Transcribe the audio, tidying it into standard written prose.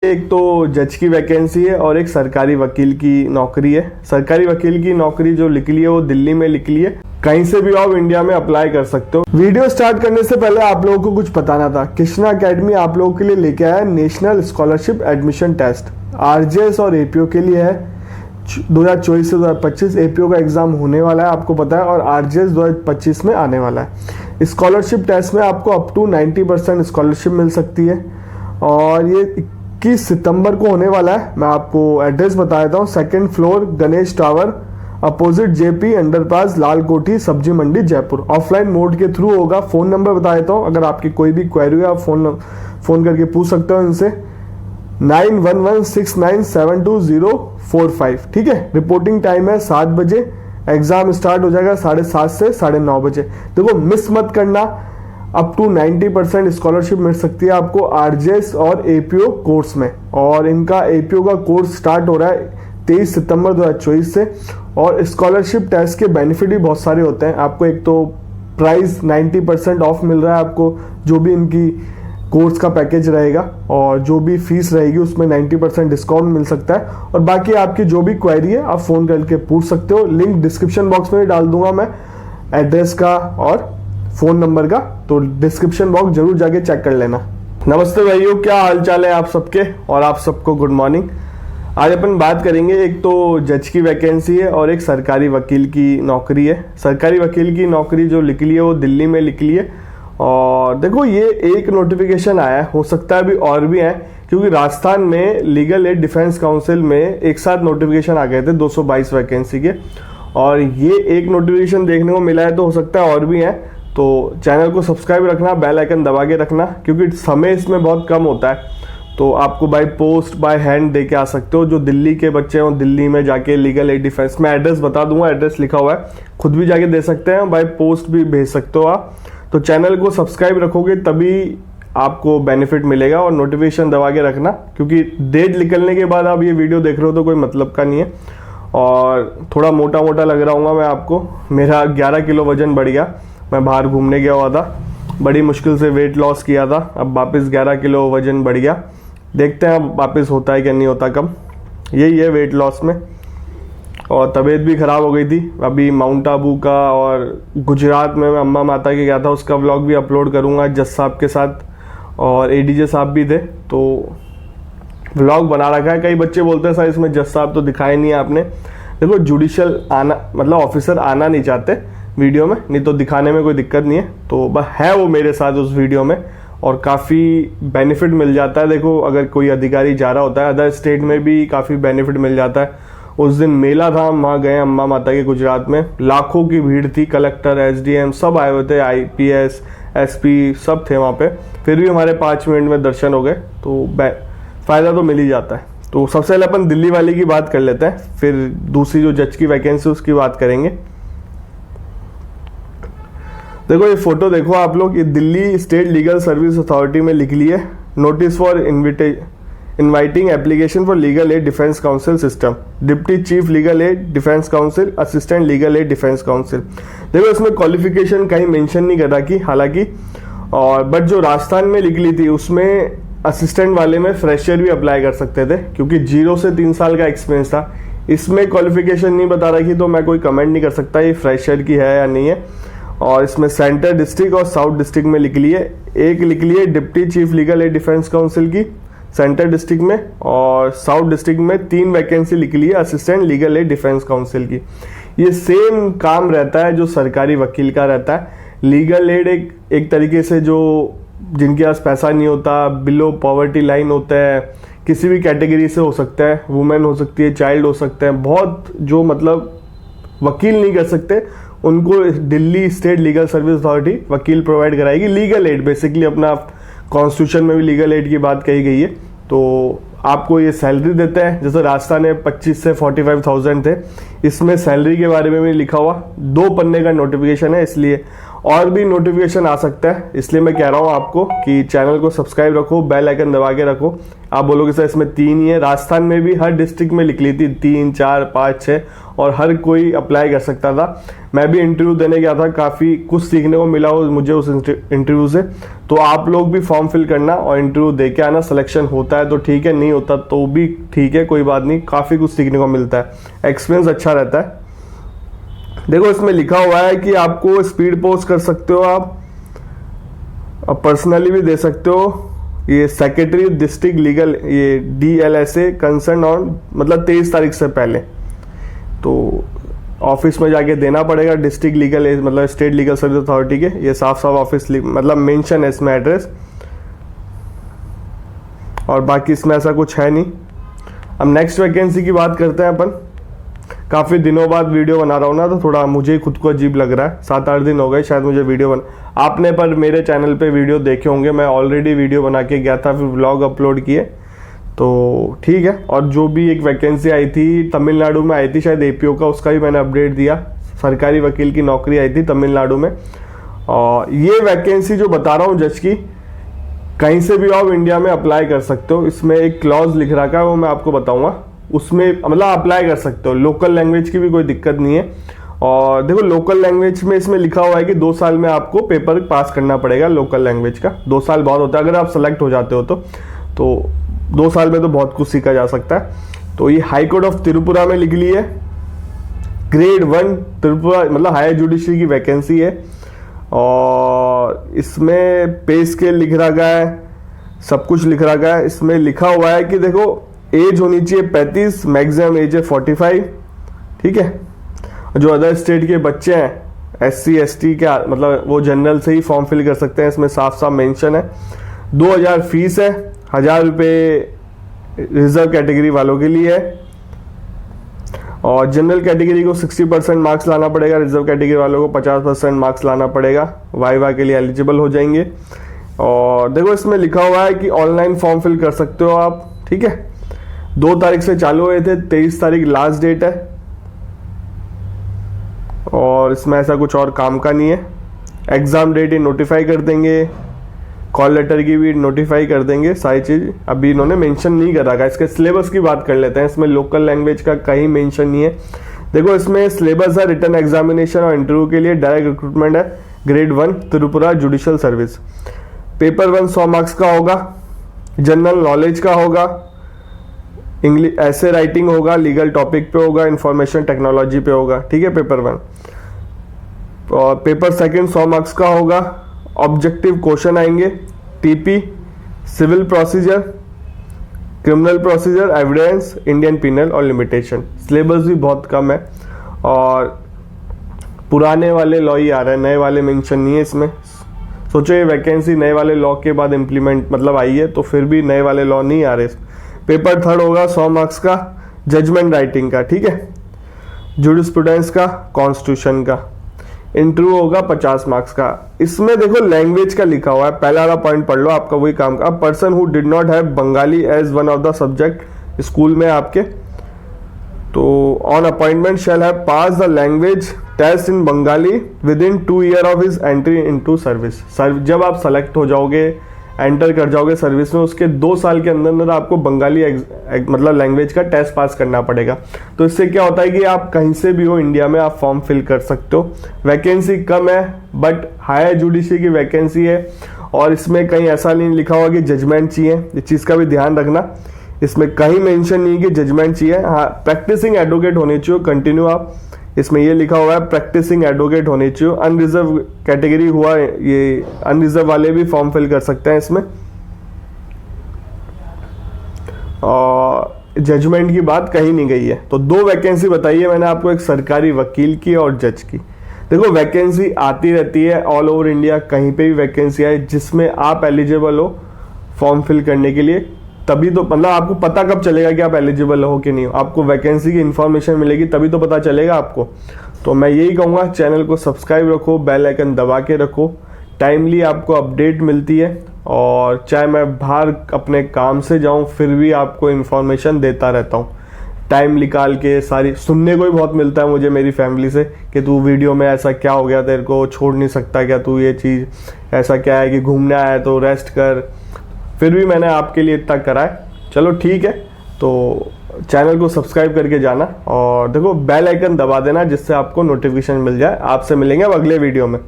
एक तो जज की वैकेंसी है और एक सरकारी वकील की नौकरी है। सरकारी वकील की नौकरी जो निकली है वो दिल्ली में निकली है। कहीं से भी आप इंडिया में अप्लाई कर सकते हो। वीडियो स्टार्ट करने से पहले आप लोगों को कुछ बताना था। कृष्णा एकेडमी आप लोगों के लिए लेके आया national scholarship admission test. RJS और एपीओ के लिए है 2024 से 2025। एपीओ का एग्जाम होने वाला है, आपको पता है, और आरजेएस 2025 में आने वाला है। स्कॉलरशिप टेस्ट में आपको अप टू 90% स्कॉलरशिप मिल सकती है और ये 21 सितंबर को होने वाला है। मैं आपको एड्रेस बता देता हूँ। 2nd floor Ganesh tower, opposite JP underpass, Lal Kothi, Sabzi Mandi, Jaipur. Offline mode के थ्रू होगा। फ़ोन नंबर बता देता हूँ, अगर आपकी कोई भी क्वेरी है आप फ़ोन करके पूछ सकते हो इनसे। 9116972045। ठीक है। रिपोर्टिंग टाइम है 7 बजे। एग्जाम स्टार्ट हो जाएगा 7:30 से 9:30 बजे। देखो मिस मत करना। अप टू 90% स्कॉलरशिप मिल सकती है आपको आरजेएस और एपीओ कोर्स में। और इनका एपीओ का कोर्स स्टार्ट हो रहा है 23 सितंबर 2024 से। और स्कॉलरशिप टेस्ट के बेनिफिट भी बहुत सारे होते हैं। आपको एक तो प्राइस 90% ऑफ मिल रहा है आपको, जो भी इनकी कोर्स का पैकेज रहेगा, और जो भी फीस रहेगी उसमें 90% डिस्काउंट मिल सकता है। और बाकी आपकी जो भी क्वेरी है आप फ़ोन करके पूछ सकते हो। लिंक डिस्क्रिप्शन बॉक्स में भी डाल दूंगा मैं, एड्रेस का और फ़ोन नंबर का, तो डिस्क्रिप्शन बॉक्स जरूर जाके चेक कर लेना। नमस्ते भाइयों, क्या हाल चाल है आप सबके, और आप सबको गुड मॉर्निंग। आज अपन बात करेंगे, एक तो जज की वैकेंसी है और एक सरकारी वकील की नौकरी है। सरकारी वकील की नौकरी जो निकली है वो दिल्ली में निकली है। और देखो ये एक नोटिफिकेशन आया है, हो सकता है अभी और भी है, क्योंकि राजस्थान में लीगल एड डिफेंस काउंसिल में एक साथ नोटिफिकेशन आ गए थे 222 वैकेंसी के, और ये एक नोटिफिकेशन देखने को मिला है, तो हो सकता है और भी है। तो चैनल को सब्सक्राइब रखना, बेल आइकन दबा के रखना, क्योंकि समय इसमें बहुत कम होता है। तो आपको बाय पोस्ट बाय हैंड दे के आ सकते हो। जो दिल्ली के बच्चे हों, दिल्ली में जाके लीगल एड डिफेंस, मैं एड्रेस बता दूंगा, एड्रेस लिखा हुआ है, खुद भी जाके दे सकते हैं, बाय पोस्ट भी भेज सकते हो आप। तो चैनल को सब्सक्राइब रखोगे तभी आपको बेनिफिट मिलेगा, और नोटिफिकेशन दबा के रखना, क्योंकि डेट निकलने के बाद आप ये वीडियो देख रहे हो तो कोई मतलब का नहीं है। और थोड़ा मोटा मोटा लग रहा हूँ मैं आपको, मेरा 11 किलो वजन बढ़ गया। मैं बाहर घूमने गया हुआ था, बड़ी मुश्किल से वेट लॉस किया था, अब वापस 11 किलो वजन बढ़ गया। देखते हैं अब वापस होता है कि नहीं होता कम। यही है वेट लॉस में। और तबीयत भी ख़राब हो गई थी। अभी माउंट आबू का और गुजरात में मैं अम्मा माता के गया था, उसका व्लॉग भी अपलोड करूँगा जज साहब के साथ, और एडीजे साहब भी थे, तो व्लॉग बना रखा है। कई बच्चे बोलते हैं सर इसमें जज साहब तो दिखाए नहीं है आपने। देखो जुडिशियल आना मतलब ऑफिसर आना नहीं चाहते वीडियो में, नहीं तो दिखाने में कोई दिक्कत नहीं है। तो बस है वो मेरे साथ उस वीडियो में, और काफ़ी बेनिफिट मिल जाता है। देखो अगर कोई अधिकारी जा रहा होता है अदर स्टेट में भी काफ़ी बेनिफिट मिल जाता है। उस दिन मेला था, हम वहाँ गए अम्मा माता के गुजरात में, लाखों की भीड़ थी, कलेक्टर एसडीएम सब आए हुए थे, आईपीएस एसपी सब थे वहाँ पे। फिर भी हमारे 5 मिनट में दर्शन हो गए, तो फ़ायदा तो मिल ही जाता है। तो सबसे पहले अपन दिल्ली वाली की बात कर लेते हैं, फिर दूसरी जो जज की वैकेंसी उसकी बात करेंगे। देखो ये फोटो देखो आप लोग, ये Delhi state legal service authority में लिख ली है, notice for inviting application for legal aid defence council system, deputy chief legal aid defence council, assistant legal aid defence council. देखो इसमें क्वालिफिकेशन कहीं मेंशन नहीं कर रखी हालांकि, और बट जो राजस्थान में निकली थी उसमें असिस्टेंट वाले में फ्रेशर भी अप्लाई कर सकते थे, क्योंकि 0 से 3 साल का एक्सपीरियंस था। इसमें क्वालिफिकेशन नहीं बता रखी, तो मैं कोई कमेंट नहीं कर सकता ये फ्रेशर की है या नहीं है। और इसमें सेंटर डिस्ट्रिक्ट और साउथ डिस्ट्रिक्ट में लिख ली है। एक लिख ली है deputy chief legal aid defence council की सेंटर डिस्ट्रिक्ट में, और साउथ डिस्ट्रिक्ट में 3 वैकेंसी लिख ली है assistant legal aid defence council की। ये सेम काम रहता है जो सरकारी वकील का रहता है। लीगल एड एक तरीके से जो जिनके पास पैसा नहीं होता, बिलो पॉवर्टी लाइन होता है, किसी भी कैटेगरी से हो सकता है, वुमेन हो सकती है, चाइल्ड हो सकते हैं, बहुत जो मतलब वकील नहीं कर सकते उनको Delhi state legal service authority वकील प्रोवाइड कराएगी। लीगल एड बेसिकली अपना कॉन्स्टिट्यूशन में भी लीगल एड की बात कही गई है। तो आपको ये सैलरी देते हैं, जैसे राजस्थान में 25 से 45,000 थे, इसमें सैलरी के बारे में भी लिखा हुआ, 2 पन्ने का नोटिफिकेशन है इसलिए। और भी नोटिफिकेशन आ सकता है, इसलिए मैं कह रहा हूँ आपको कि चैनल को सब्सक्राइब रखो, बेल आइकन दबा के रखो। आप बोलोगे सर इसमें 3 ही है, राजस्थान में भी हर डिस्ट्रिक्ट में लिख ली थी 3, 4, 5, 6 और हर कोई अप्लाई कर सकता था। मैं भी इंटरव्यू देने गया था, काफ़ी कुछ सीखने को मिला मुझे उस इंटरव्यू से। तो आप लोग भी फॉर्म फिल करना और इंटरव्यू दे के आना। सिलेक्शन होता है तो ठीक है, नहीं होता तो भी ठीक है, कोई बात नहीं, काफ़ी कुछ सीखने को मिलता है, एक्सपीरियंस अच्छा रहता है। देखो इसमें लिखा हुआ है कि आपको स्पीड पोस्ट कर सकते हो, आप पर्सनली भी दे सकते हो। ये सेक्रेटरी डिस्ट्रिक्ट लीगल, ये DLSA कंसर्न ऑन, मतलब 23 तारीख से पहले तो ऑफिस में जाके देना पड़ेगा। डिस्ट्रिक्ट लीगल मतलब स्टेट लीगल सर्विस अथॉरिटी के, ये साफ साफ ऑफिस मतलब मेंशन है इसमें एड्रेस, और बाकी इसमें ऐसा कुछ है नहीं। अब नेक्स्ट वैकेंसी की बात करते हैं अपन। काफ़ी दिनों बाद वीडियो बना रहा हूँ ना, तो थोड़ा मुझे खुद को अजीब लग रहा है। 7-8 दिन हो गए शायद मुझे वीडियो आपने पर मेरे चैनल पे वीडियो देखे होंगे, मैं ऑलरेडी वीडियो बना के गया था, फिर व्लॉग अपलोड किए, तो ठीक है। और जो भी एक वैकेंसी आई थी तमिलनाडु में आई थी शायद APO का, उसका भी मैंने अपडेट दिया। सरकारी वकील की नौकरी आई थी तमिलनाडु में। और ये वैकेंसी जो बता रहा हूँ जज की, कहीं से भी आप इंडिया में अप्लाई कर सकते हो। इसमें एक क्लॉज लिख रखा है, वो मैं आपको बताऊंगा, उसमें मतलब अप्लाई कर सकते हो। लोकल लैंग्वेज की भी कोई दिक्कत नहीं है। और देखो लोकल लैंग्वेज में इसमें लिखा हुआ है कि 2 साल में आपको पेपर पास करना पड़ेगा लोकल लैंग्वेज का। 2 साल बहुत होता है, अगर आप सेलेक्ट हो जाते हो तो 2 साल में तो बहुत कुछ सीखा जा सकता है। तो ये हाई कोर्ट ऑफ त्रिपुरा में लिख ली है, ग्रेड 1 त्रिपुरा, मतलब हायर जुडिशरी की वैकेंसी है। और इसमें पे स्केल लिख रखा है, सब कुछ लिख रखा है। इसमें लिखा हुआ है कि देखो एज होनी चाहिए 35, मैक्सिमम एज है 45, ठीक है। जो अदर स्टेट के बच्चे हैं SC ST के, मतलब वो जनरल से ही फॉर्म फिल कर सकते हैं, इसमें साफ साफ मेंशन है। 2000 फीस है, 1000 रुपये रिजर्व कैटेगरी वालों के लिए है। और जनरल कैटेगरी को 60% मार्क्स लाना पड़ेगा, रिजर्व कैटेगरी वालों को 50% मार्क्स लाना पड़ेगा, वाइवा के लिए एलिजिबल हो जाएंगे। और देखो इसमें लिखा हुआ है कि ऑनलाइन फॉर्म फिल कर सकते हो आप, ठीक है। 2 तारीख से चालू हुए थे, 23 तारीख लास्ट डेट है। और इसमें ऐसा कुछ और काम का नहीं है। एग्जाम डेट ही नोटिफाई कर देंगे, कॉल लेटर की भी नोटिफाई कर देंगे, सारी चीज अभी इन्होंने मेंशन नहीं कर रखा। इसके सिलेबस की बात कर लेते हैं। इसमें लोकल लैंग्वेज का कहीं मेंशन नहीं है। देखो इसमें सिलेबस है, रिटन एग्जामिनेशन और इंटरव्यू के लिए डायरेक्ट रिक्रूटमेंट है, grade 1 Tripura judicial service. Paper 1 100 marks का होगा, जनरल नॉलेज का होगा, इंग्लिश ऐसे राइटिंग होगा, लीगल टॉपिक पे होगा, इंफॉर्मेशन टेक्नोलॉजी पे होगा, ठीक है पेपर 1। और पेपर 2 100 मार्क्स का होगा, ऑब्जेक्टिव क्वेश्चन आएंगे, TP, civil procedure, criminal procedure, evidence, Indian penal और लिमिटेशन। सिलेबस भी बहुत कम है और पुराने वाले लॉ ही आ रहे हैं, नए वाले मेंशन नहीं है इसमें। सोचो ये वैकेंसी नए वाले लॉ के बाद इम्प्लीमेंट मतलब आई है, तो फिर भी नए वाले लॉ नहीं आ रहे। पेपर 3 होगा 100 मार्क्स का, जजमेंट राइटिंग का, ठीक है, जुरिस्प्रूडेंस का, कॉन्स्टिट्यूशन का। इंटरव्यू होगा 50 मार्क्स का। इसमें देखो लैंग्वेज का लिखा हुआ है, पहला वाला पॉइंट पढ़ लो, आपका वही काम का। Person who did not have Bengali as one of the subject school में आपके, तो on appointment shall have pass the language test in Bengali within 2 year of his entry into service. जब आप सेलेक्ट हो जाओगे, एंटर कर जाओगे सर्विस में, उसके 2 साल के अंदर अंदर आपको बंगाली मतलब लैंग्वेज का टेस्ट पास करना पड़ेगा। तो इससे क्या होता है कि आप कहीं से भी हो इंडिया में आप फॉर्म फिल कर सकते हो। वैकेंसी कम है बट हायर जुडिशरी की वैकेंसी है। और इसमें कहीं ऐसा नहीं लिखा हुआ कि जजमेंट चाहिए, इस चीज़ का भी ध्यान रखना। इसमें कहीं मेंशन नहीं कि जजमेंट चाहिए। हाँ, प्रैक्टिसिंग एडवोकेट होने चाहिए कंटिन्यू आप, इसमें ये लिखा हुआ है प्रैक्टिसिंग एडवोकेट होने चाहिए। अनरिजर्व कैटेगरी हुआ, ये अनरिजर्व वाले भी फॉर्म फिल कर सकते हैं इसमें। और जजमेंट की बात कहीं नहीं गई है। तो 2 वैकेंसी बताई है मैंने आपको, एक सरकारी वकील की और जज की। देखो वैकेंसी आती रहती है ऑल ओवर इंडिया, कहीं पे भी वैकेंसी आए जिसमें आप एलिजिबल हो फॉर्म फिल करने के लिए, तभी तो मतलब आपको पता कब चलेगा कि आप एलिजिबल हो कि नहीं हो। आपको वैकेंसी की इन्फॉर्मेशन मिलेगी तभी तो पता चलेगा आपको। तो मैं यही कहूँगा, चैनल को सब्सक्राइब रखो, बेल आइकन दबा के रखो, टाइमली आपको अपडेट मिलती है। और चाहे मैं बाहर अपने काम से जाऊँ फिर भी आपको इन्फॉर्मेशन देता रहता हूँ। टाइम निकाल के सारी सुनने को ही बहुत मिलता है मुझे मेरी फैमिली से कि तू वीडियो में ऐसा क्या हो गया, तेरे को छोड़ नहीं सकता क्या तू ये चीज़, ऐसा क्या है कि घूमने आया है तो रेस्ट कर। फिर भी मैंने आपके लिए इतना करा है। चलो ठीक है, तो चैनल को सब्सक्राइब करके जाना और देखो बेल आइकन दबा देना जिससे आपको नोटिफिकेशन मिल जाए। आपसे मिलेंगे अब अगले वीडियो में।